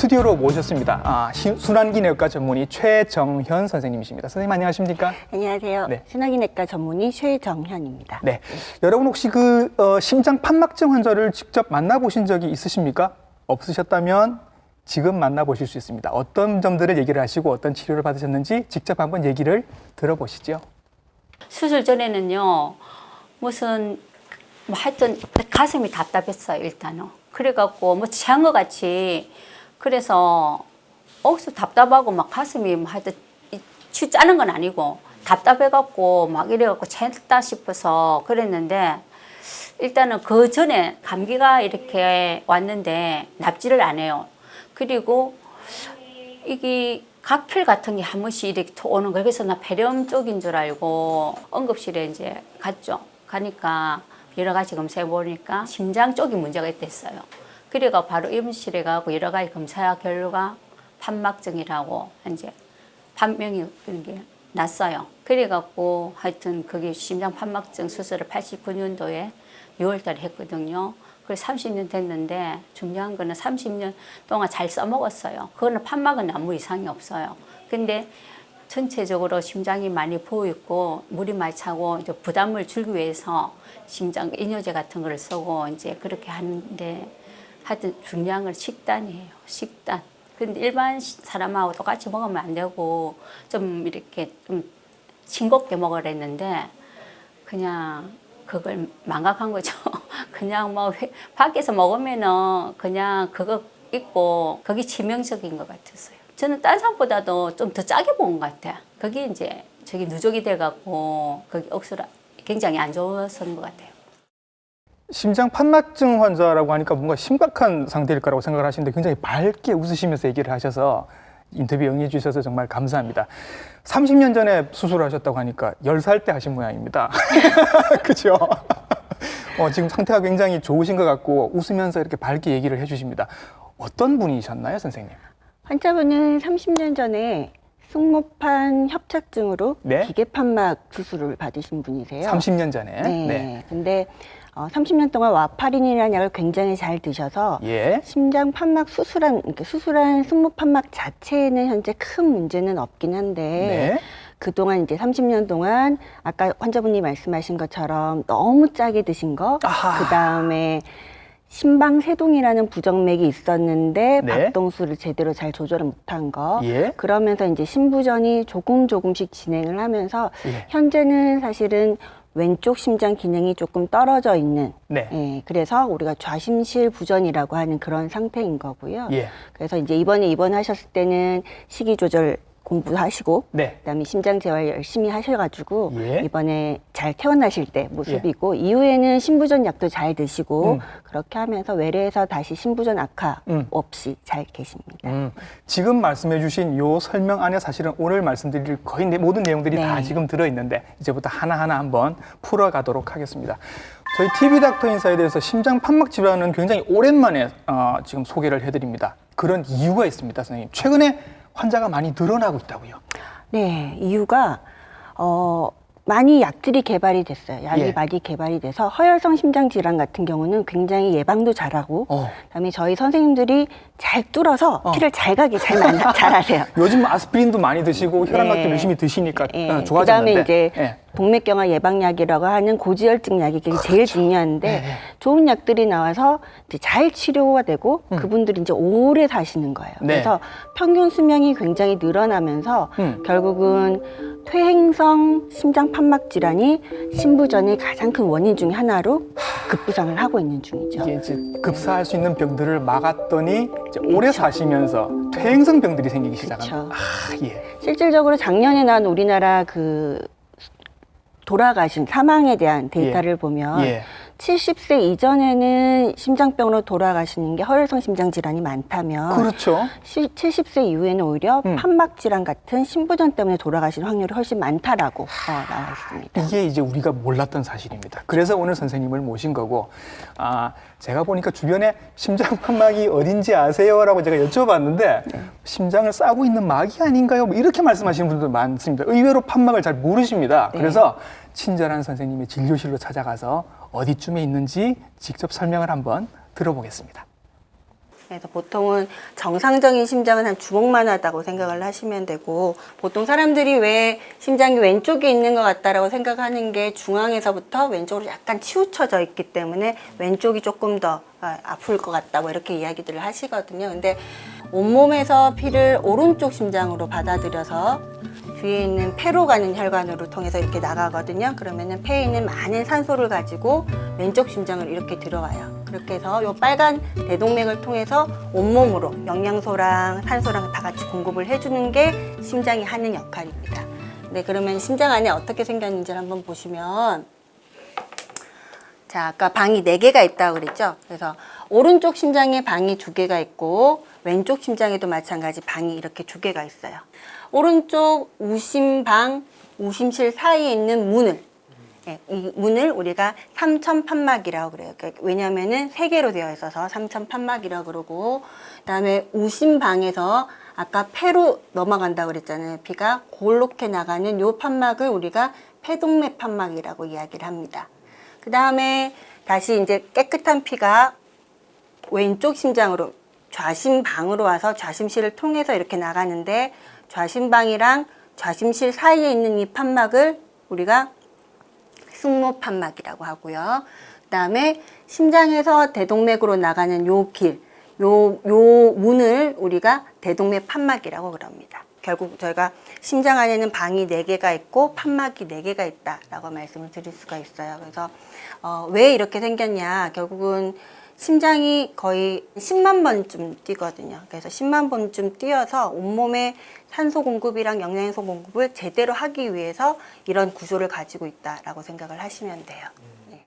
스튜디오로 모셨습니다. 순환기내과 전문의 최정현 선생님이십니다. 선생님 안녕하십니까? 안녕하세요. 네. 순환기내과 전문의 최정현입니다. 네. 여러분 혹시 심장 판막증 환자를 직접 만나보신 적이 있으십니까? 없으셨다면 지금 만나보실 수 있습니다. 어떤 점들을 얘기를 하시고 어떤 치료를 받으셨는지 직접 한번 얘기를 들어보시죠. 수술 전에는요, 무슨, 하여튼 가슴이 답답했어요, 일단은. 그래갖고, 취한 것 같이, 그래서, 억수 답답하고, 가슴이, 하여튼, 짜는 건 아니고, 답답해갖고, 이래갖고, 챘다 싶어서 그랬는데, 일단은 그 전에 감기가 이렇게 왔는데, 납지를 안 해요. 그리고, 이게, 각필 같은 게 한 번씩 이렇게 오는 거. 그래서 나 폐렴 쪽인 줄 알고 응급실에 이제 갔죠. 가니까 여러 가지 검사해 보니까 심장 쪽이 문제가 있댔어요. 그래가 바로 임실에 가고 여러 가지 검사 결과 판막증이라고 이제 판명이 그런 게 났어요. 그래갖고 하여튼 그게 심장 판막증 수술을 89년도에 6월달에 했거든요. 그래서 30년 됐는데 중요한 거는 30년 동안 잘 써먹었어요. 그거는 판막은 아무 이상이 없어요. 근데 전체적으로 심장이 많이 부어있고 물이 많이 차고 이제 부담을 줄기 위해서 심장 이뇨제 같은 걸 쓰고 이제 그렇게 하는데 하여튼 중요한 건 식단이에요. 식단. 근데 일반 사람하고 똑같이 먹으면 안 되고 좀 이렇게 좀 싱겁게 먹으랬는데 그냥 그걸 망각한 거죠. 그냥 밖에서 먹으면은 그냥 그거 있고 그게 치명적인 것 같았어요. 저는 딴 사람보다도 좀 더 짜게 먹은 것 같아요. 그게 이제 저기 누적이 돼갖고 그게 억수로 굉장히 안 좋았던 것 같아요. 심장 판막증 환자라고 하니까 뭔가 심각한 상태일 거라고 생각을 하시는데 굉장히 밝게 웃으시면서 얘기를 하셔서 인터뷰 응해 주셔서 정말 감사합니다. 30년 전에 수술을 하셨다고 하니까 10살 때 하신 모양입니다. 그죠? 지금 상태가 굉장히 좋으신 것 같고 웃으면서 이렇게 밝게 얘기를 해주십니다. 어떤 분이셨나요, 선생님? 환자분은 30년 전에 승모판 협착증으로 네? 기계판막 수술을 받으신 분이세요. 30년 전에. 네. 근데 30년 동안 와파린이라는 약을 굉장히 잘 드셔서 예. 심장 판막 수술한 승모판막 자체에는 현재 큰 문제는 없긴 한데 네. 그동안 이제 30년 동안 아까 환자분이 말씀하신 것처럼 너무 짜게 드신 거, 그 다음에 심방세동이라는 부정맥이 있었는데 네. 박동수를 제대로 잘 조절을 못한 거, 예. 그러면서 이제 신부전이 조금씩 진행을 하면서 예. 현재는 사실은 왼쪽 심장 기능이 조금 떨어져 있는, 네. 예, 그래서 우리가 좌심실 부전이라고 하는 그런 상태인 거고요. 예. 그래서 이제 이번에 입원하셨을 때는 식이 조절 공부하시고, 네. 그다음에 심장 재활 열심히 하셔가지고 예. 이번에 잘 태어나실 때 모습이고, 이후에는 신부전 약도 잘 드시고 그렇게 하면서 외래에서 다시 신부전 악화 없이 잘 계십니다. 지금 말씀해 주신 요 설명 안에 사실은 오늘 말씀드릴 거의 모든 내용들이 다 지금 들어있는데 이제부터 하나하나 한번 풀어가도록 하겠습니다. 저희 TV 닥터 인사에 대해서 심장 판막 질환은 굉장히 오랜만에 지금 소개를 해드립니다. 그런 이유가 있습니다, 선생님. 최근에 환자가 많이 늘어나고 있다고요? 네, 이유가 많이 약들이 개발이 됐어요. 약이 많이 개발이 돼서 허혈성 심장 질환 같은 경우는 굉장히 예방도 잘하고, 그다음에 저희 선생님들이 잘 뚫어서 피를 잘 가게 잘하세요. 요즘 아스피린도 많이 드시고 혈압약도 열심히 드시니까 좋아졌는데. 그다음에 이제 동맥경화 예방약이라고 하는 고지혈증 약이 제일 중요한데 좋은 약들이 나와서 이제 잘 치료가 되고 그분들이 이제 오래 사시는 거예요. 그래서 평균 수명이 굉장히 늘어나면서 결국은 퇴행성 심장 판막 질환이 신부전의 가장 큰 원인 중에 하나로 급부상을 하고 있는 중이죠. 이게 이제 급사할 수 있는 병들을 막았더니 이제 오래 사시면서 퇴행성 병들이 생기기 시작합니다. 실질적으로 작년에 난 우리나라 돌아가신 사망에 대한 데이터를 보면 70세 이전에는 심장병으로 돌아가시는 게 허혈성 심장 질환이 많다면, 그렇죠. 70세 이후에는 오히려 판막 질환 같은 신부전 때문에 돌아가시는 확률이 훨씬 많다라고 나와 있습니다. 이게 이제 우리가 몰랐던 사실입니다. 그래서 오늘 선생님을 모신 거고, 제가 보니까 주변에 심장 판막이 어딘지 아세요라고 제가 여쭤봤는데 심장을 싸고 있는 막이 아닌가요? 이렇게 말씀하시는 분들도 많습니다. 의외로 판막을 잘 모르십니다. 그래서 친절한 선생님의 진료실로 찾아가서 어디쯤에 있는지 직접 설명을 한번 들어보겠습니다. 그래서 보통은 정상적인 심장은 한 주먹만 하다고 생각을 하시면 되고, 보통 사람들이 왜 심장이 왼쪽에 있는 것 같다라고 생각하는 게 중앙에서부터 왼쪽으로 약간 치우쳐져 있기 때문에 왼쪽이 조금 더 아플 것 같다고 이렇게 이야기들을 하시거든요. 근데 온몸에서 피를 오른쪽 심장으로 받아들여서 뒤에 있는 폐로 가는 혈관으로 통해서 이렇게 나가거든요. 그러면은 폐에 있는 많은 산소를 가지고 왼쪽 심장을 이렇게 들어와요. 그렇게 해서 요 빨간 대동맥을 통해서 온몸으로 영양소랑 산소랑 다 같이 공급을 해주는 게 심장이 하는 역할입니다. 네, 그러면 심장 안에 어떻게 생겼는지를 한번 보시면, 자, 아까 방이 4개가 있다고 그랬죠? 그래서 오른쪽 심장에 방이 2개가 있고 왼쪽 심장에도 마찬가지 방이 이렇게 2개가 있어요. 오른쪽 우심방, 우심실 사이에 있는 문을, 이 문을 우리가 삼천판막이라고 그래요. 그러니까 왜냐하면은 3개로 되어 있어서 삼천판막이라고 그러고, 그다음에 우심방에서 아까 폐로 넘어간다고 그랬잖아요. 피가 그렇게 나가는 요 판막을 우리가 폐동맥 판막이라고 이야기를 합니다. 그 다음에 다시 이제 깨끗한 피가 왼쪽 심장으로 좌심방으로 와서 좌심실을 통해서 이렇게 나가는데, 좌심방이랑 좌심실 사이에 있는 이 판막을 우리가 승모판막이라고 하고요. 그 다음에 심장에서 대동맥으로 나가는 요 길, 요 문을 우리가 대동맥 판막이라고 그럽니다. 결국 저희가 심장 안에는 방이 4개가 있고 판막이 4개가 있다라고 말씀을 드릴 수가 있어요. 그래서 왜 이렇게 생겼냐, 결국은 심장이 거의 10만 번쯤 뛰거든요. 그래서 10만 번쯤 뛰어서 온몸에 산소 공급이랑 영양소 공급을 제대로 하기 위해서 이런 구조를 가지고 있다라고 생각을 하시면 돼요. 네.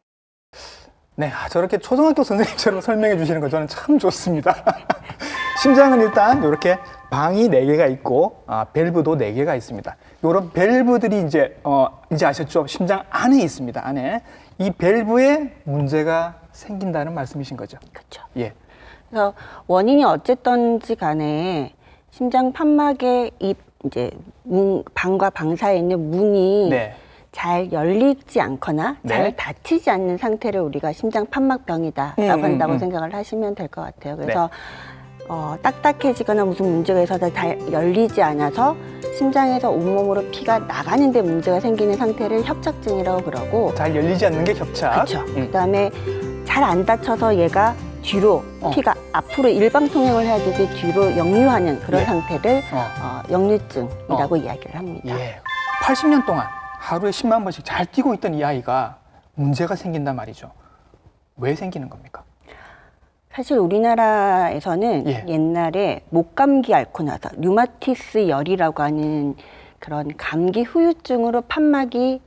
네, 저렇게 초등학교 선생님처럼 설명해 주시는 거 저는 참 좋습니다. 심장은 일단 이렇게 방이 4개가 있고 밸브도 4개가 있습니다. 이런 밸브들이 이제 아셨죠? 심장 안에 있습니다. 안에 이 밸브에 문제가 생긴다는 말씀이신 거죠? 그렇죠. 예. 그래서 원인이 어쨌든지 간에 심장 판막의 이제 방과 방 사이에 있는 문이 네. 잘 열리지 않거나 네. 잘 닫히지 않는 상태를 우리가 심장 판막병이다라고 한다고 생각을 하시면 될 것 같아요. 그래서 딱딱해지거나 무슨 문제가 있어서 잘 열리지 않아서 심장에서 온몸으로 피가 나가는데 문제가 생기는 상태를 협착증이라고 그러고, 잘 열리지 않는 게 협착. 그렇죠. 그다음에 잘 안 닫혀서 얘가 뒤로 피가 앞으로 일방통행을 해야 되지 뒤로 역류하는 그런 예. 상태를 역류증이라고 이야기를 합니다. 예. 80년 동안 하루에 10만 번씩 잘 뛰고 있던 이 아이가 문제가 생긴단 말이죠. 왜 생기는 겁니까? 사실 우리나라에서는 예. 옛날에 목감기 앓고 나서 류마티스 열이라고 하는 그런 감기 후유증으로 판막이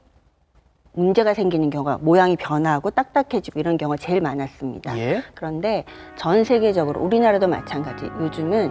문제가 생기는 경우가, 모양이 변화하고 딱딱해지고 이런 경우가 제일 많았습니다. 예. 그런데 전 세계적으로, 우리나라도 마찬가지, 요즘은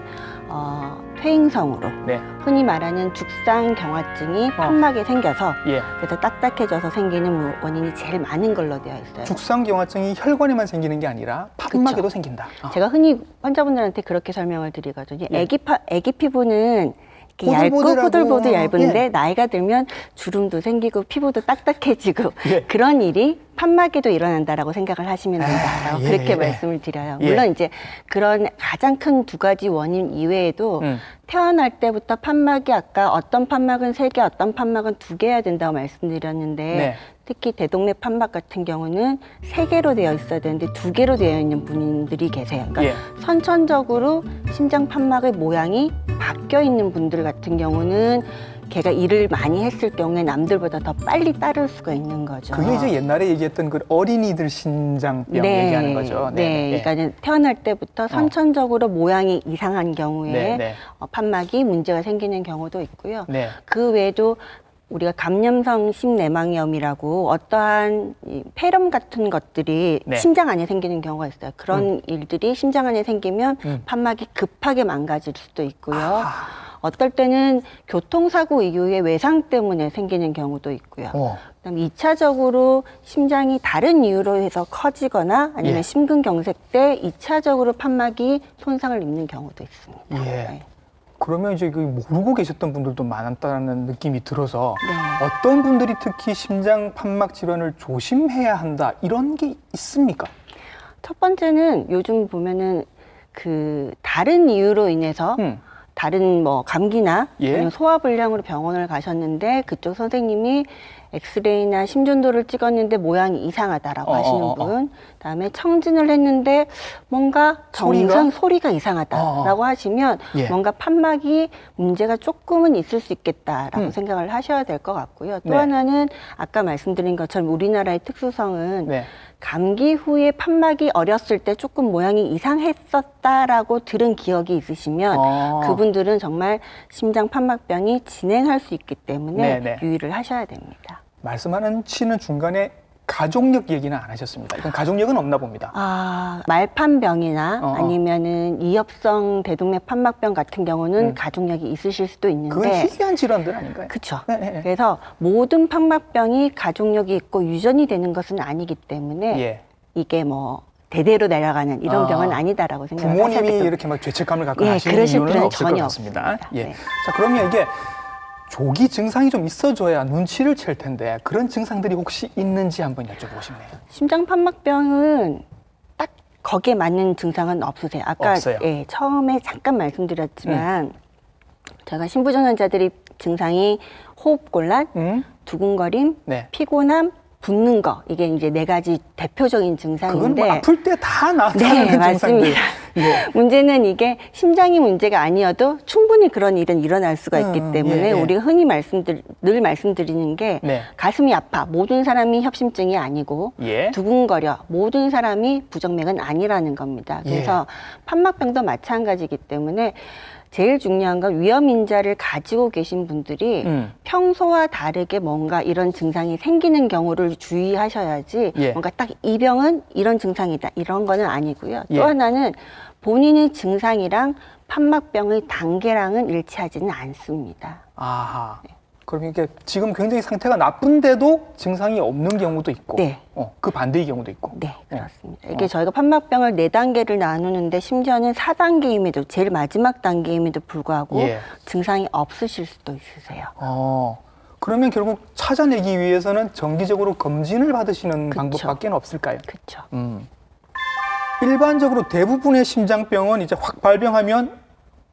퇴행성으로 네. 흔히 말하는 죽상경화증이 판막에 생겨서 예. 그래서 딱딱해져서 생기는 원인이 제일 많은 걸로 되어 있어요. 죽상경화증이 혈관에만 생기는 게 아니라 판막에도 생긴다. 제가 흔히 환자분들한테 그렇게 설명을 드리거든요. 예. 애기 피부는 이렇게 얇고 보들보들하고. 보들보들 얇은데 예. 나이가 들면 주름도 생기고 피부도 딱딱해지고 예. 그런 일이 판막에도 일어난다라고 생각을 하시면 된다라고 예, 그렇게 예. 말씀을 드려요. 예. 물론 이제 그런 가장 큰 2가지 원인 이외에도 태어날 때부터 판막이, 아까 어떤 판막은 3개, 어떤 판막은 2개여야 된다고 말씀드렸는데 네. 특히 대동맥 판막 같은 경우는 3개로 되어 있어야 되는데 2개로 되어 있는 분들이 계세요. 그러니까 예. 선천적으로 심장 판막의 모양이 바뀌어 있는 분들 같은 경우는 걔가 일을 많이 했을 경우에 남들보다 더 빨리 따를 수가 있는 거죠. 그게 이제 옛날에 얘기했던 그 어린이들 신장병 얘기하는 거죠. 네. 그러니까 태어날 때부터 선천적으로 모양이 이상한 경우에 네, 네. 판막이 문제가 생기는 경우도 있고요. 네. 그 외에도 우리가 감염성 심내막염이라고 어떠한 이 폐렴 같은 것들이 네. 심장 안에 생기는 경우가 있어요. 그런 일들이 심장 안에 생기면 판막이 급하게 망가질 수도 있고요. 어떨 때는 교통사고 이후에 외상 때문에 생기는 경우도 있고요. 그다음에 2차적으로 심장이 다른 이유로 해서 커지거나 아니면 예. 심근경색 때 2차적으로 판막이 손상을 입는 경우도 있습니다. 예. 네. 그러면 이제 그 모르고 계셨던 분들도 많았다는 느낌이 들어서 네. 어떤 분들이 특히 심장 판막 질환을 조심해야 한다 이런 게 있습니까? 첫 번째는 요즘 보면은 그 다른 이유로 인해서 다른 뭐 감기나 예. 아니면 소화불량으로 병원을 가셨는데 그쪽 선생님이 엑스레이나 심전도를 찍었는데 모양이 이상하다라고 하시는 분, 그다음에 청진을 했는데 뭔가 소리가 이상하다라고 하시면 예. 뭔가 판막이 문제가 조금은 있을 수 있겠다라고 생각을 하셔야 될 것 같고요. 또 네. 하나는 아까 말씀드린 것처럼 우리나라의 특수성은 네. 감기 후에 판막이 어렸을 때 조금 모양이 이상했었다라고 들은 기억이 있으시면 그분들은 정말 심장 판막병이 진행할 수 있기 때문에 네네. 유의를 하셔야 됩니다. 말씀하는 치는 중간에 가족력 얘기는 안 하셨습니다. 이건 가족력은 없나 봅니다. 말판병이나 아니면은 이엽성 대동맥 판막병 같은 경우는 가족력이 있으실 수도 그건 있는데 희귀한 질환들 아닌가요? 그렇죠. 네. 그래서 모든 판막병이 가족력이 있고 유전이 되는 것은 아니기 때문에 예. 이게 뭐 대대로 내려가는 이런 병은 아니다라고 생각을 하셔야 부모님이 되겠죠. 이렇게 막 죄책감을 갖고 예, 하시는 그러실 이유는 필요는 없을 것 전혀 같습니다. 없습니다. 예. 네. 자, 그러면 이게 조기 증상이 좀 있어줘야 눈치를 챌 텐데 그런 증상들이 혹시 있는지 한번 여쭤보고 싶네요. 심장 판막병은 딱 거기에 맞는 증상은 없으세요. 아까 없어요. 예, 처음에 잠깐 말씀드렸지만 제가 신부전 환자들이 증상이 호흡곤란, 두근거림, 네. 피곤함, 붓는 거 이게 이제 4가지 대표적인 그건 증상인데 뭐 아플 때 다 나타나는 네, 증상들. 맞습니다. 예. 문제는 이게 심장이 문제가 아니어도 충분히 그런 일은 일어날 수가 있기 때문에 예. 우리가 흔히 늘 말씀드리는 게 네. 가슴이 아파 모든 사람이 협심증이 아니고 예. 두근거려 모든 사람이 부정맥은 아니라는 겁니다. 그래서 판막병도 마찬가지이기 때문에 제일 중요한 건 위험인자를 가지고 계신 분들이 평소와 다르게 뭔가 이런 증상이 생기는 경우를 주의하셔야지 예. 뭔가 딱 이 병은 이런 증상이다 이런 거는 아니고요. 예. 또 하나는 본인의 증상이랑 판막병의 단계랑은 일치하지는 않습니다. 아하. 그럼 이게 지금 굉장히 상태가 나쁜데도 증상이 없는 경우도 있고, 네. 그 반대의 경우도 있고. 네, 그렇습니다. 이게 저희가 판막병을 4단계를 나누는데 심지어는 4단계임에도 제일 마지막 단계임에도 불구하고 예. 증상이 없으실 수도 있으세요. 그러면 결국 찾아내기 위해서는 정기적으로 검진을 받으시는 그쵸. 방법밖에 없을까요? 그렇죠. 일반적으로 대부분의 심장병은 이제 확 발병하면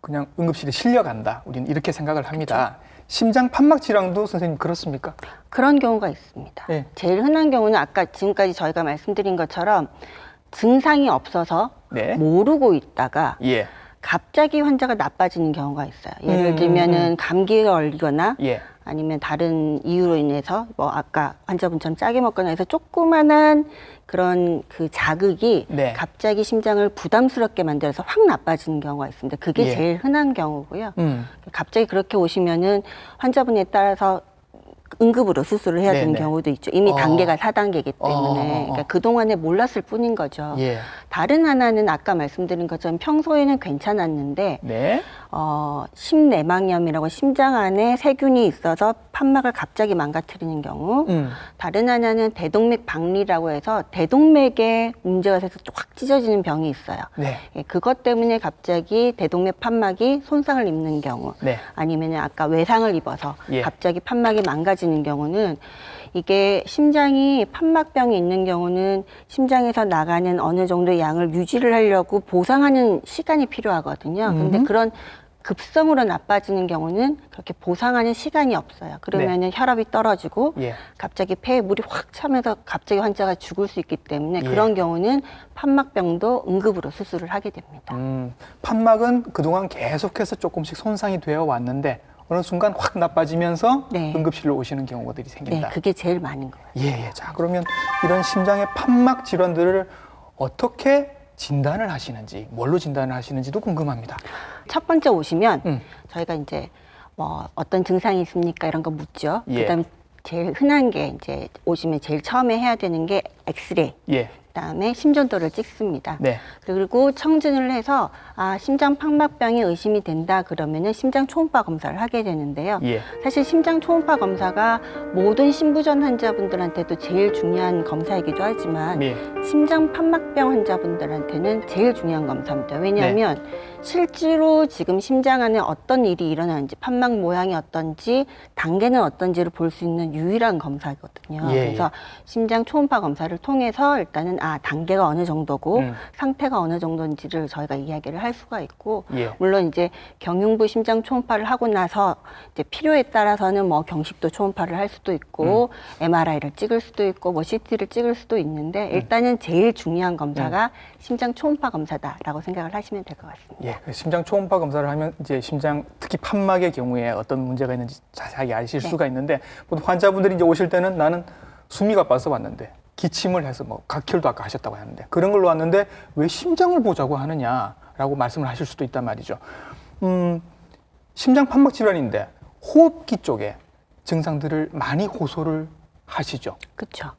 그냥 응급실에 실려간다. 우리는 이렇게 생각을 합니다. 심장 판막 질환도 선생님 그렇습니까? 그런 경우가 있습니다. 네. 제일 흔한 경우는 아까 지금까지 저희가 말씀드린 것처럼 증상이 없어서 네. 모르고 있다가 예. 갑자기 환자가 나빠지는 경우가 있어요. 예를 들면은 감기에 걸리거나 예. 아니면 다른 이유로 인해서 뭐 아까 환자분처럼 짜게 먹거나 해서 조그만한 그런 그 자극이 네. 갑자기 심장을 부담스럽게 만들어서 확 나빠지는 경우가 있습니다. 그게 예. 제일 흔한 경우고요. 갑자기 그렇게 오시면은 환자분에 따라서 응급으로 수술을 해야 되는 네네. 경우도 있죠. 이미 단계가 4단계이기 때문에 그러니까 그동안에 몰랐을 뿐인 거죠. 예. 다른 하나는 아까 말씀드린 것처럼 평소에는 괜찮았는데 네. 심내막염이라고 심장 안에 세균이 있어서 판막을 갑자기 망가뜨리는 경우 다른 하나는 대동맥 박리라고 해서 대동맥에 문제가 생겨서 확 찢어지는 병이 있어요. 네. 예, 그것 때문에 갑자기 대동맥 판막이 손상을 입는 경우 네. 아니면 아까 외상을 입어서 예. 갑자기 판막이 망가지는 경우는 이게 심장이 판막병이 있는 경우는 심장에서 나가는 어느 정도의 양을 유지를 하려고 보상하는 시간이 필요하거든요. 근데 그런 급성으로 나빠지는 경우는 그렇게 보상하는 시간이 없어요. 그러면은 혈압이 떨어지고 예. 갑자기 폐에 물이 확 차면서 갑자기 환자가 죽을 수 있기 때문에 예. 그런 경우는 판막병도 응급으로 수술을 하게 됩니다. 판막은 그동안 계속해서 조금씩 손상이 되어 왔는데 어느 순간 확 나빠지면서 네. 응급실로 오시는 경우들이 네, 생긴다. 그게 제일 많은 거예요. 예. 자, 그러면 이런 심장의 판막 질환들을 어떻게 진단을 하시는지, 뭘로 진단을 하시는지도 궁금합니다. 첫 번째 오시면 저희가 이제 뭐 어떤 증상이 있습니까 이런 거 묻죠. 예. 그다음에 제일 흔한 게 이제 오시면 제일 처음에 해야 되는 게 엑스레이. 예. 그다음에 심전도를 찍습니다. 네. 그리고 청진을 해서 심장 판막병이 의심이 된다 그러면은 심장 초음파 검사를 하게 되는데요. 예. 사실 심장 초음파 검사가 모든 신부전 환자분들한테도 제일 중요한 검사이기도 하지만 예. 심장 판막병 환자분들한테는 제일 중요한 검사입니다. 왜냐하면 실제로 지금 심장 안에 어떤 일이 일어나는지, 판막 모양이 어떤지, 단계는 어떤지를 볼 수 있는 유일한 검사거든요. 예, 그래서 심장 초음파 검사를 통해서 일단은 단계가 어느 정도고 상태가 어느 정도인지를 저희가 이야기를 할 수가 있고, 예. 물론 이제 경흉부 심장 초음파를 하고 나서 이제 필요에 따라서는 뭐 경식도 초음파를 할 수도 있고 MRI를 찍을 수도 있고 뭐 CT를 찍을 수도 있는데 일단은 제일 중요한 검사가 심장 초음파 검사다라고 생각을 하시면 될 것 같습니다. 예, 그 심장 초음파 검사를 하면 이제 심장 특히 판막의 경우에 어떤 문제가 있는지 자세하게 아실 수가 있는데 보통 환자분들이 이제 오실 때는 나는 숨이 가빠서 왔는데 기침을 해서 뭐 각혈도 아까 하셨다고 하는데 그런 걸로 왔는데 왜 심장을 보자고 하느냐라고 말씀을 하실 수도 있단 말이죠. 심장 판막 질환인데 호흡기 쪽에 증상들을 많이 호소를 하시죠. 그렇죠.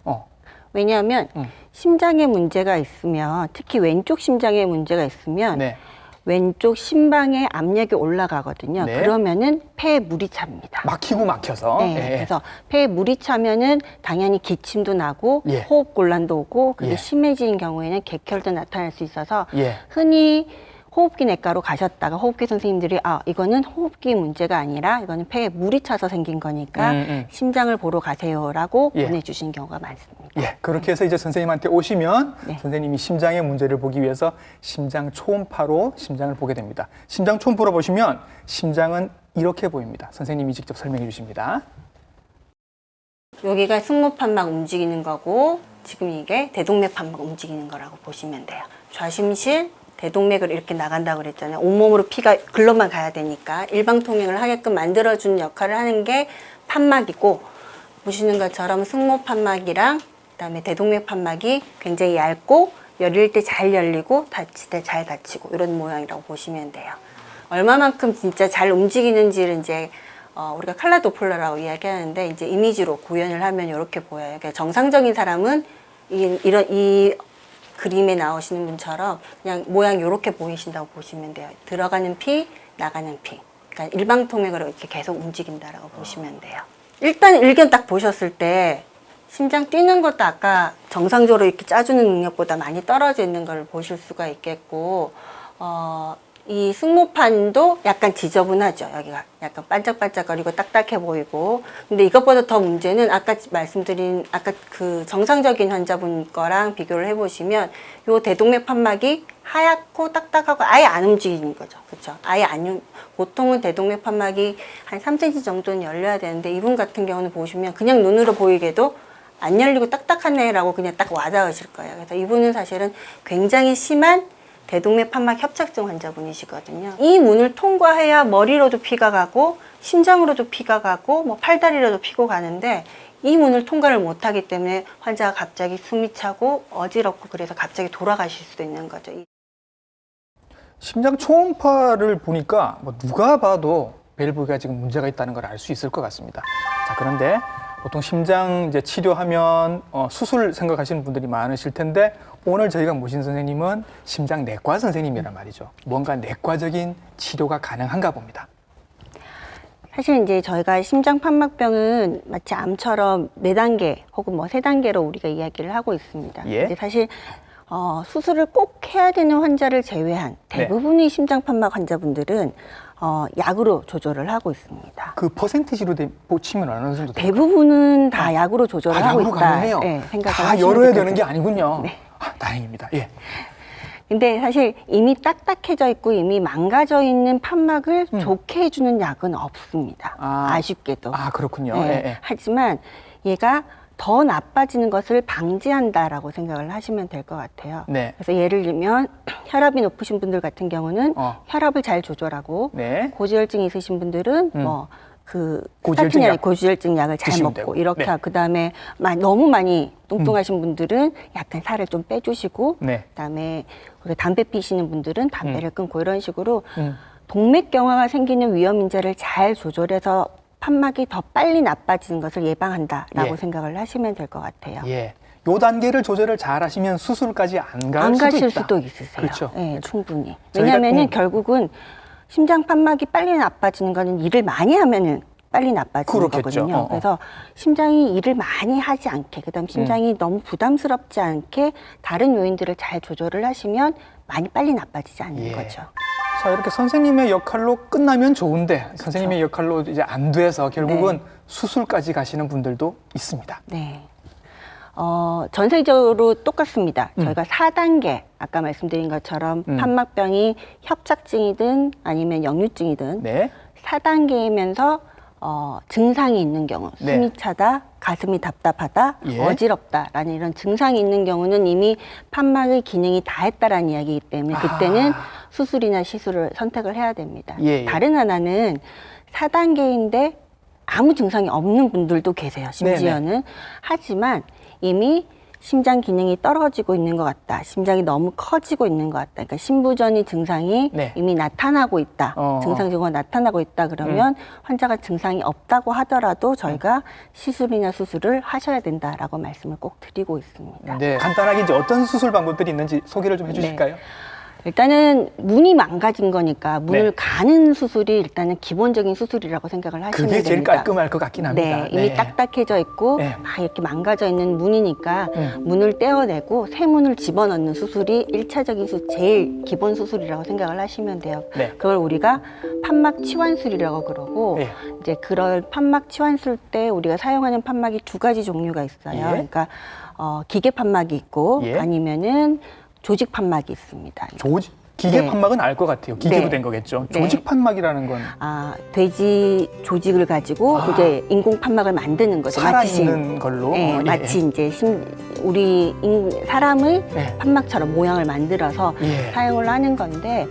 왜냐하면 심장에 문제가 있으면, 특히 왼쪽 심장에 문제가 있으면 네. 왼쪽 심방에 압력이 올라가거든요. 네. 그러면은 폐에 물이 찹니다. 막히고 막혀서. 네, 예. 그래서 폐에 물이 차면은 당연히 기침도 나고 예. 호흡 곤란도 오고, 그게 예. 심해진 경우에는 객혈도 나타날 수 있어서 예. 흔히 호흡기 내과로 가셨다가 호흡기 선생님들이 이거는 호흡기 문제가 아니라 이거는 폐에 물이 차서 생긴 거니까 심장을 보러 가세요라고 예. 보내주신 경우가 많습니다. 예, 그렇게 해서 이제 선생님한테 오시면 네. 선생님이 심장의 문제를 보기 위해서 심장 초음파로 심장을 보게 됩니다. 심장 초음파로 보시면 심장은 이렇게 보입니다. 선생님이 직접 설명해 주십니다. 여기가 승모판막 움직이는 거고, 지금 이게 대동맥 판막 움직이는 거라고 보시면 돼요. 좌심실 대동맥을 이렇게 나간다고 그랬잖아요. 온몸으로 피가 글로만 가야 되니까 일방통행을 하게끔 만들어주는 역할을 하는 게 판막이고, 보시는 것처럼 승모판막이랑 그다음에 대동맥 판막이 굉장히 얇고 열릴 때 잘 열리고 닫힐 때 잘 닫히고 이런 모양이라고 보시면 돼요. 얼마만큼 진짜 잘 움직이는지를 이제 우리가 칼라 도플러라고 이야기하는데, 이제 이미지로 구현을 하면 이렇게 보여요. 그러니까 정상적인 사람은 이 그림에 나오시는 분처럼 그냥 모양이 이렇게 보이신다고 보시면 돼요. 들어가는 피, 나가는 피. 그러니까 일방통행으로 이렇게 계속 움직인다라고 보시면 돼요. 일단 일견 딱 보셨을 때 심장 뛰는 것도 아까 정상적으로 이렇게 짜주는 능력보다 많이 떨어져 있는 걸 보실 수가 있겠고, 이 승모판도 약간 지저분하죠. 여기가 약간 반짝반짝거리고 딱딱해 보이고. 근데 이것보다 더 문제는 아까 말씀드린 아까 그 정상적인 환자분 거랑 비교를 해보시면 요 대동맥 판막이 하얗고 딱딱하고 아예 안 움직이는 거죠. 그렇죠? 아예 보통은 대동맥 판막이 한 3cm 정도는 열려야 되는데, 이분 같은 경우는 보시면 그냥 눈으로 보이게도 안 열리고 딱딱하네라고 그냥 딱 와닿으실 거예요. 그래서 이분은 사실은 굉장히 심한 대동맥 판막 협착증 환자분이시거든요. 이 문을 통과해야 머리로도 피가 가고 심장으로도 피가 가고 뭐 팔다리로도 피고 가는데, 이 문을 통과를 못하기 때문에 환자가 갑자기 숨이 차고 어지럽고 그래서 갑자기 돌아가실 수도 있는 거죠. 심장 초음파를 보니까 뭐 누가 봐도 밸브가 지금 문제가 있다는 걸 알 수 있을 것 같습니다. 자, 그런데 보통 심장 이제 치료하면 수술 생각하시는 분들이 많으실 텐데, 오늘 저희가 모신 선생님은 심장 내과 선생님이란 말이죠. 뭔가 내과적인 치료가 가능한가 봅니다. 사실 이제 저희가 심장판막병은 마치 암처럼 4단계 혹은 뭐 3단계로 우리가 이야기를 하고 있습니다. 예. 근데 사실 수술을 꼭 해야 되는 환자를 제외한 대부분의 심장판막 환자분들은 약으로 조절을 하고 있습니다. 그 퍼센티지로 치면 어느 정도 될까요? 대부분은 다 약으로 조절을 하고 약으로 있다. 가능해요. 네, 생각을 다 하시면 열어야 될 되는 것 게 같아요. 아니군요. 네. 다행입니다. 예. 근데 사실 이미 딱딱해져 있고 이미 망가져 있는 판막을 좋게 해주는 약은 없습니다. 아쉽게도. 그렇군요. 네. 예, 예. 하지만 얘가 더 나빠지는 것을 방지한다라고 생각을 하시면 될 것 같아요. 네. 그래서 예를 들면 혈압이 높으신 분들 같은 경우는 혈압을 잘 조절하고, 네. 고지혈증이 있으신 분들은 고지혈증 스타틴이나 약 고지혈증 약을 잘 드시면 먹고 되고. 이렇게 네. 그다음에 너무 많이 뚱뚱하신 분들은 약간 살을 좀 빼주시고, 네. 그다음에 우리 담배 피시는 분들은 담배를 끊고 이런 식으로 음. 동맥경화가 생기는 위험 인자를 잘 조절해서 판막이 더 빨리 나빠지는 것을 예방한다라고 예. 생각을 하시면 될 것 같아요. 예. 요 단계를 조절을 잘 하시면 수술까지 안 가실 수도 수도 있다. 있으세요. 그렇죠. 네, 충분히. 저희가- 왜냐하면은 결국은 심장 판막이 빨리 나빠지는 거는 일을 많이 하면은 빨리 나빠지는 그렇겠죠. 거거든요. 그래서 심장이 일을 많이 하지 않게, 그다음 심장이 너무 부담스럽지 않게 다른 요인들을 잘 조절을 하시면 많이 빨리 나빠지지 않는 예. 거죠. 자, 이렇게 선생님의 역할로 끝나면 좋은데 선생님의 역할로 이제 안 돼서 결국은 네. 수술까지 가시는 분들도 있습니다. 네. 전 세계적으로 똑같습니다. 저희가 4단계, 아까 말씀드린 것처럼 판막병이 협착증이든 아니면 역류증이든 네. 4단계이면서 증상이 있는 경우, 네. 숨이 차다, 가슴이 답답하다, 예. 어지럽다라는 이런 증상이 있는 경우는 이미 판막의 기능이 다했다라는 이야기이기 때문에 그때는 수술이나 시술을 선택을 해야 됩니다. 예, 예. 다른 하나는 4단계인데 아무 증상이 없는 분들도 계세요. 심지어는. 하지만 이미 심장 기능이 떨어지고 있는 것 같다. 심장이 너무 커지고 있는 것 같다. 그러니까 심부전이 증상이 네. 이미 나타나고 있다. 증상 증후가 나타나고 있다. 그러면 환자가 증상이 없다고 하더라도 저희가 시술이나 수술을 하셔야 된다라고 말씀을 꼭 드리고 있습니다. 네. 간단하게 이제 어떤 수술 방법들이 있는지 소개를 좀 해주실까요? 일단은 문이 망가진 거니까 문을 네. 가는 수술이 일단은 기본적인 수술이라고 생각을 하시면 됩니다. 그게 제일 깔끔할 것 같긴 합니다. 네, 이미 딱딱해져 있고 네. 막 이렇게 망가져 있는 문이니까 문을 떼어내고 새 문을 집어넣는 수술이 1차적인 제일 기본 수술이라고 생각을 하시면 돼요. 네. 그걸 우리가 판막 치환술이라고 그러고 네. 이제 그럴 판막 치환술 때 우리가 사용하는 판막이 두 가지 종류가 있어요. 예. 그러니까 기계 판막이 있고 예. 아니면은 조직 판막이 있습니다. 기계 네. 판막은 알 것 같아요. 기계로 네. 된 거겠죠. 네. 조직 판막이라는 건 돼지 조직을 가지고 이제 인공 판막을 만드는 거죠. 살아있는 걸로. 네, 예. 마치 이제 우리 사람의 예. 판막처럼 모양을 만들어서 예. 사용을 하는 건데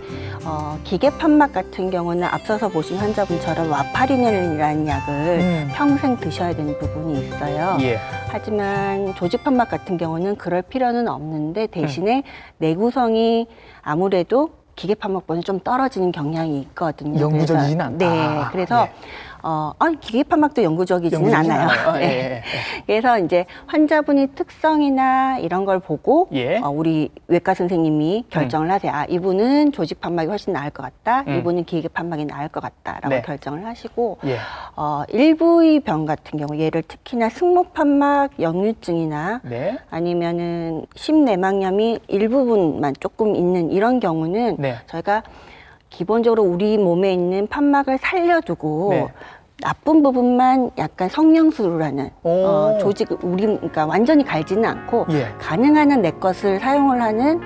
기계 판막 같은 경우는 앞서서 보신 환자분처럼 와파리넬이라는 약을 평생 드셔야 되는 부분이 있어요. 예. 하지만 조직 판막 같은 경우는 그럴 필요는 없는데 대신에 내구성이 아무래도 기계 판막보다는 좀 떨어지는 경향이 있거든요. 영구적이진 않다. 네, 그래서 기계 판막도 영구적이지는 않아요. 예. 네. 예. 그래서 이제 환자분이 특성이나 이런 걸 보고 예. 우리 외과 선생님이 결정을 하세요. 이분은 조직 판막이 훨씬 나을 것 같다. 이분은 기계 판막이 나을 것 같다라고 네. 결정을 하시고 예. 일부의 병 같은 경우 예를 특히나 승모 판막 역류증이나 네. 아니면은 심내막염이 일부분만 조금 있는 이런 경우는 네. 저희가 기본적으로 우리 몸에 있는 판막을 살려두고 네. 나쁜 부분만 약간 성형수술을 하는 오. 그러니까 완전히 갈지는 않고 예. 가능한 한 내 것을 사용을 하는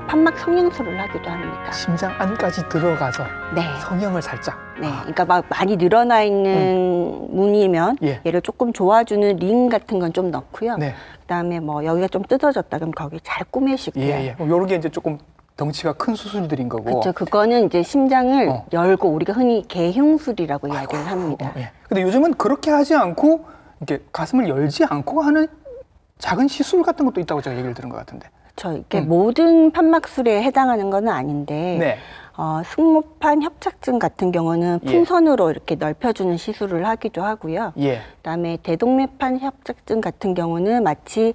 판막 성형술을 하기도 합니다. 심장 안까지 들어가서 네. 성형을 살짝. 네, 그러니까 막 많이 늘어나 있는 문이면 예. 얘를 조금 도와주는 링 같은 건 좀 넣고요. 네. 그다음에 뭐 여기가 좀 뜯어졌다 그럼 거기 잘 꾸미시고요. 예. 요런 게 이제 조금 덩치가 큰 수술들인 거고. 그렇죠. 그거는 이제 심장을 어. 열고 우리가 흔히 개흉술이라고 이야기를 합니다. 예. 근데 요즘은 그렇게 하지 않고 이렇게 가슴을 열지 않고 하는 작은 시술 같은 것도 있다고 제가 얘기를 들은 것 같은데. 그렇죠. 이게 모든 판막술에 해당하는 건 아닌데 네. 승모판 협착증 같은 경우는 예. 풍선으로 이렇게 넓혀주는 시술을 하기도 하고요. 예. 그다음에 대동맥판 협착증 같은 경우는 마치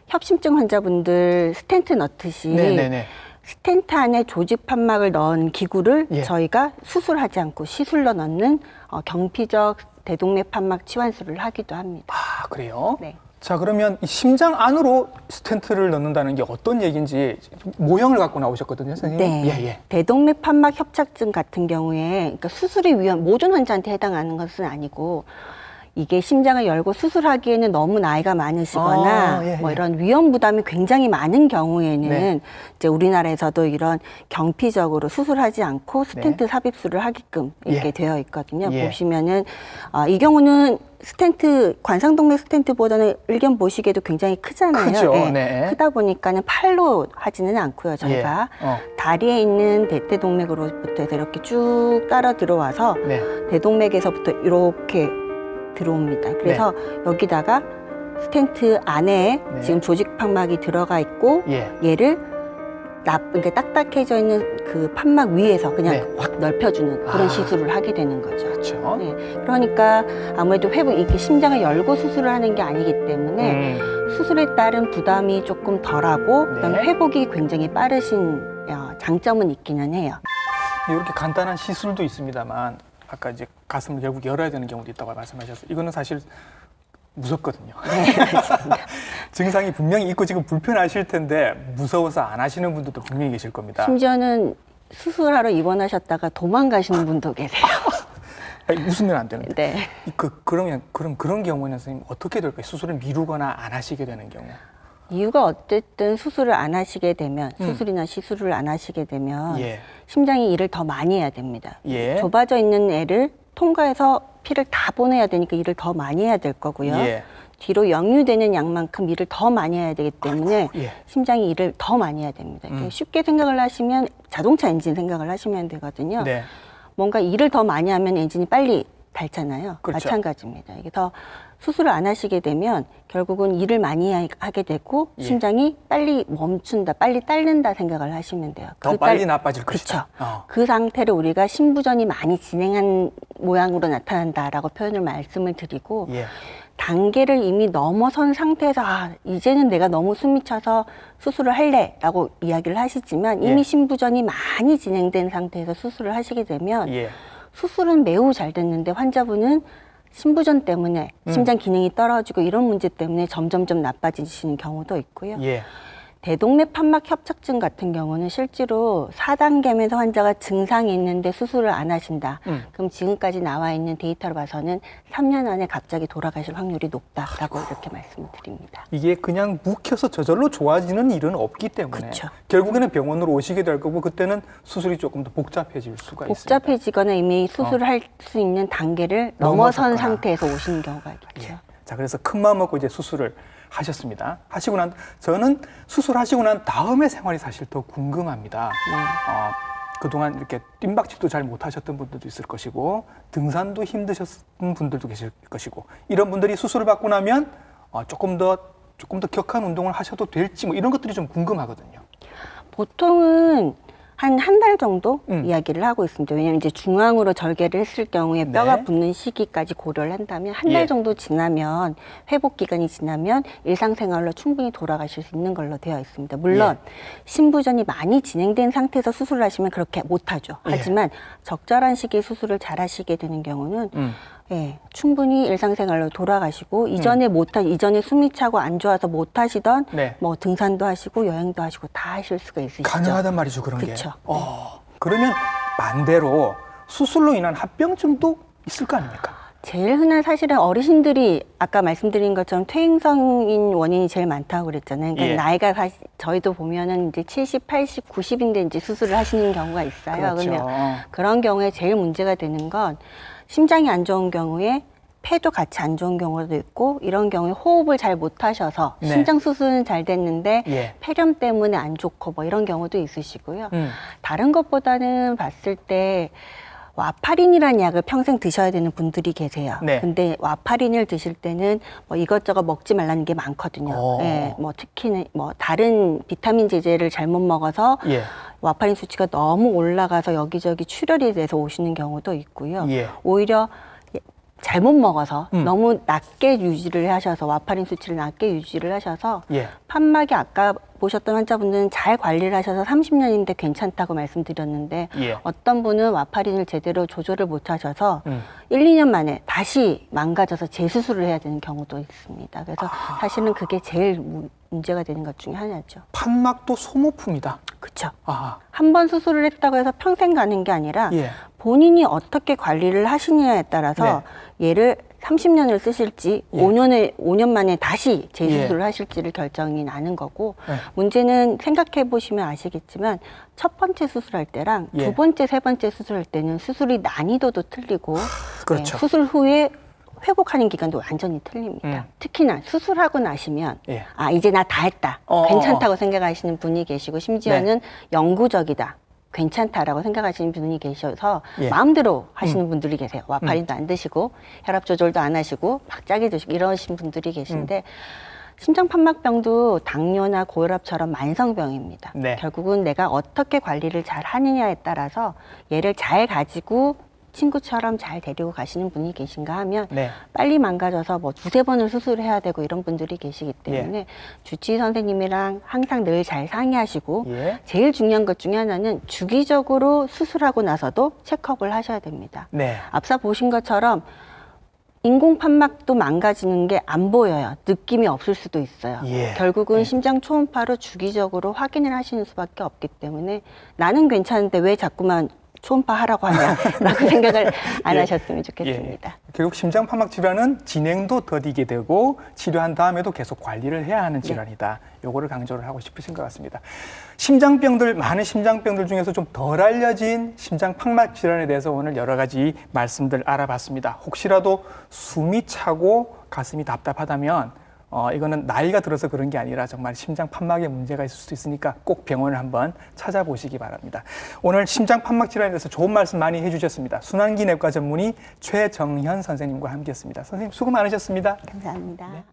협심증 환자분들 스텐트 넣듯이 네네네. 스텐트 안에 조직 판막을 넣은 기구를 예. 저희가 수술하지 않고 시술로 넣는 경피적 대동맥 판막 치환술을 하기도 합니다. 아, 그래요? 네. 자, 그러면 이 심장 안으로 스텐트를 넣는다는 게 어떤 얘기인지 모형을 갖고 나오셨거든요, 선생님. 네. 예. 대동맥 판막 협착증 같은 경우에 그러니까 수술이 모든 환자한테 해당하는 것은 아니고 이게 심장을 열고 수술하기에는 너무 나이가 많으시거나 예. 뭐 이런 위험 부담이 굉장히 많은 경우에는 네. 이제 우리나라에서도 이런 경피적으로 수술하지 않고 스텐트 삽입술을 하게끔 이렇게 예. 되어 있거든요. 예. 보시면은 이 경우는 스텐트 관상동맥 스텐트보다는 일견 보시기에도 굉장히 크잖아요. 크죠. 예. 네. 크다 보니까는 팔로 하지는 않고요. 저희가 예. 다리에 있는 대퇴동맥으로부터 해서 이렇게 쭉 따라 들어와서 네. 대동맥에서부터 이렇게 들어옵니다. 그래서 여기다가 스텐트 안에 네. 지금 조직 판막이 들어가 있고 예. 얘를 그러니까 딱딱해져 있는 그 판막 위에서 그냥 네. 확 넓혀주는 그런 시술을 하게 되는 거죠. 그렇죠. 네. 그러니까 아무래도 이렇게 심장을 열고 수술을 하는 게 아니기 때문에 수술에 따른 부담이 조금 덜하고 그다음에 네. 회복이 굉장히 빠르신 장점은 있기는 해요. 이렇게 간단한 시술도 있습니다만 아까 이제 가슴을 결국 열어야 되는 경우도 있다고 말씀하셨어요. 이거는 사실 무섭거든요. 네, 알겠습니다. 증상이 분명히 있고 지금 불편하실 텐데 무서워서 안 하시는 분들도 분명히 계실 겁니다. 심지어는 수술하러 입원하셨다가 도망가시는 분도 계세요. 아니, 웃으면 안 되는데. 네. 그럼 그런 경우는 선생님 어떻게 될까요? 수술을 미루거나 안 하시게 되는 경우. 이유가 어쨌든 수술을 안 하시게 되면 수술이나 시술을 안 하시게 되면 예. 심장이 일을 더 많이 해야 됩니다. 예. 좁아져 있는 애를 통과해서 피를 다 보내야 되니까 일을 더 많이 해야 될 거고요. 예. 뒤로 역류되는 양만큼 일을 더 많이 해야 되기 때문에 예. 심장이 일을 더 많이 해야 됩니다. 쉽게 생각을 하시면 자동차 엔진 생각을 하시면 되거든요. 네. 뭔가 일을 더 많이 하면 엔진이 빨리 닳잖아요. 그렇죠. 마찬가지입니다. 그래서 수술을 안 하시게 되면 결국은 일을 많이 하게 되고 예. 심장이 빨리 멈춘다, 빨리 딸린다 생각을 하시면 돼요. 더 빨리 나빠질 것이다. 그렇죠. 그 상태를 우리가 심부전이 많이 진행한 모양으로 나타난다라고 표현을 말씀을 드리고 예. 단계를 이미 넘어선 상태에서 이제는 내가 너무 숨이 차서 수술을 할래라고 이야기를 하시지만 이미 예. 심부전이 많이 진행된 상태에서 수술을 하시게 되면 예. 수술은 매우 잘 됐는데 환자분은 심부전 때문에 심장 기능이 떨어지고 이런 문제 때문에 점점점 나빠지시는 경우도 있고요. 예. 대동맥 판막 협착증 같은 경우는 실제로 4단계면서 환자가 증상이 있는데 수술을 안 하신다. 그럼 지금까지 나와 있는 데이터로 봐서는 3년 안에 갑자기 돌아가실 확률이 높다라고 이렇게 말씀을 드립니다. 이게 그냥 묵혀서 저절로 좋아지는 일은 없기 때문에 그쵸. 결국에는 병원으로 오시게 될 거고 그때는 수술이 조금 더 복잡해질 수가 있습니다. 복잡해지거나 이미 수술을 할 수 있는 단계를 넘어선 넘어섰거나. 상태에서 오시는 경우가 있죠. 예. 자, 그래서 큰 마음 먹고 이제 수술을 하셨습니다. 하시고 난 저는 수술하시고 난 다음의 생활이 사실 더 궁금합니다. 그동안 이렇게 뜀박질도 잘 못하셨던 분들도 있을 것이고 등산도 힘드셨던 분들도 계실 것이고 이런 분들이 수술을 받고 나면 조금 더 격한 운동을 하셔도 될지 뭐 이런 것들이 좀 궁금하거든요. 보통은 한 달 정도 이야기를 하고 있습니다. 왜냐하면 이제 중앙으로 절개를 했을 경우에 뼈가 네. 붙는 시기까지 고려를 한다면 한 달 예. 정도 지나면 회복 기간이 지나면 일상생활로 충분히 돌아가실 수 있는 걸로 되어 있습니다. 물론 예. 심부전이 많이 진행된 상태에서 수술을 하시면 그렇게 못하죠. 예. 하지만 적절한 시기에 수술을 잘 하시게 되는 경우는 예, 충분히 일상생활로 돌아가시고 이전에 숨이 차고 안 좋아서 못 하시던 네. 뭐 등산도 하시고 여행도 하시고 다 하실 수가 있으시죠. 가능하단 말이죠, 그런 게. 그쵸. 그러면 반대로 수술로 인한 합병증도 있을 거 아닙니까? 제일 흔한 사실은 어르신들이 아까 말씀드린 것처럼 퇴행성인 원인이 제일 많다고 그랬잖아요. 그러니까 예. 나이가 저희도 보면은 이제 70, 80, 90인데 이제 수술을 하시는 경우가 있어요. 그렇죠. 그러면 그런 경우에 제일 문제가 되는 건 심장이 안 좋은 경우에 폐도 같이 안 좋은 경우도 있고 이런 경우에 호흡을 잘 못하셔서 네. 심장 수술은 잘 됐는데 예. 폐렴 때문에 안 좋고 뭐 이런 경우도 있으시고요. 음. 다른 것보다는 봤을 때 와파린이라는 약을 평생 드셔야 되는 분들이 계세요. 네. 근데 와파린을 드실 때는 뭐 이것저것 먹지 말라는 게 많거든요. 예, 뭐 특히는 뭐 다른 비타민 제제를 잘못 먹어서 예. 와파린 수치가 너무 올라가서 여기저기 출혈이 돼서 오시는 경우도 있고요. 예. 오히려 잘못 먹어서 너무 낮게 유지를 하셔서 와파린 수치를 낮게 유지를 하셔서 예. 판막이 아까 보셨던 환자분들은 잘 관리를 하셔서 30년인데 괜찮다고 말씀드렸는데 예. 어떤 분은 와파린을 제대로 조절을 못 하셔서 1, 2년 만에 다시 망가져서 재수술을 해야 되는 경우도 있습니다. 그래서 사실은 그게 제일 문제가 되는 것 중에 하나죠. 판막도 소모품이다. 그렇죠. 아, 한 번 수술을 했다고 해서 평생 가는 게 아니라 예. 본인이 어떻게 관리를 하시느냐에 따라서 얘를 30년을 쓰실지 예. 5년 만에 다시 재수술을 예. 하실지를 결정이 나는 거고 네. 문제는 생각해 보시면 아시겠지만 첫 번째 수술할 때랑 예. 두 번째, 세 번째 수술할 때는 수술이 난이도도 틀리고 그렇죠. 수술 후에 회복하는 기간도 완전히 틀립니다. 특히나 수술하고 나시면 예. 이제 나 다 했다. 괜찮다고 생각하시는 분이 계시고 심지어는 영구적이다. 괜찮다라고 생각하시는 분이 계셔서 예. 마음대로 하시는 분들이 계세요. 와파린도 안 드시고 혈압 조절도 안 하시고 막 짜게 드시고 이러신 분들이 계신데 심장판막병도 당뇨나 고혈압처럼 만성병입니다. 네. 결국은 내가 어떻게 관리를 잘 하느냐에 따라서 얘를 잘 가지고 친구처럼 잘 데리고 가시는 분이 계신가 하면 네. 빨리 망가져서 뭐 두세 번을 수술해야 되고 이런 분들이 계시기 때문에 주치의 선생님이랑 항상 늘 잘 상의하시고 예. 제일 중요한 것 중에 하나는 주기적으로 수술하고 나서도 체크업을 하셔야 됩니다. 네. 앞서 보신 것처럼 인공 판막도 망가지는 게 안 보여요. 느낌이 없을 수도 있어요. 예. 결국은 심장 초음파로 주기적으로 확인을 하시는 수밖에 없기 때문에 나는 괜찮은데 왜 자꾸만 초음파 하라고 하냐라고 생각을 안 예. 하셨으면 좋겠습니다. 결국 심장 판막 질환은 진행도 더디게 되고 치료한 다음에도 계속 관리를 해야 하는 질환이다. 요거를 강조를 하고 싶으신 것 같습니다. 심장병들, 많은 심장병들 중에서 좀 덜 알려진 심장 판막 질환에 대해서 오늘 여러 가지 말씀들 알아봤습니다. 혹시라도 숨이 차고 가슴이 답답하다면 이거는 나이가 들어서 그런 게 아니라 정말 심장 판막에 문제가 있을 수도 있으니까 꼭 병원을 한번 찾아보시기 바랍니다. 오늘 심장 판막 질환에 대해서 좋은 말씀 많이 해주셨습니다. 순환기 내과 전문의 최정현 선생님과 함께했습니다. 선생님 수고 많으셨습니다. 감사합니다.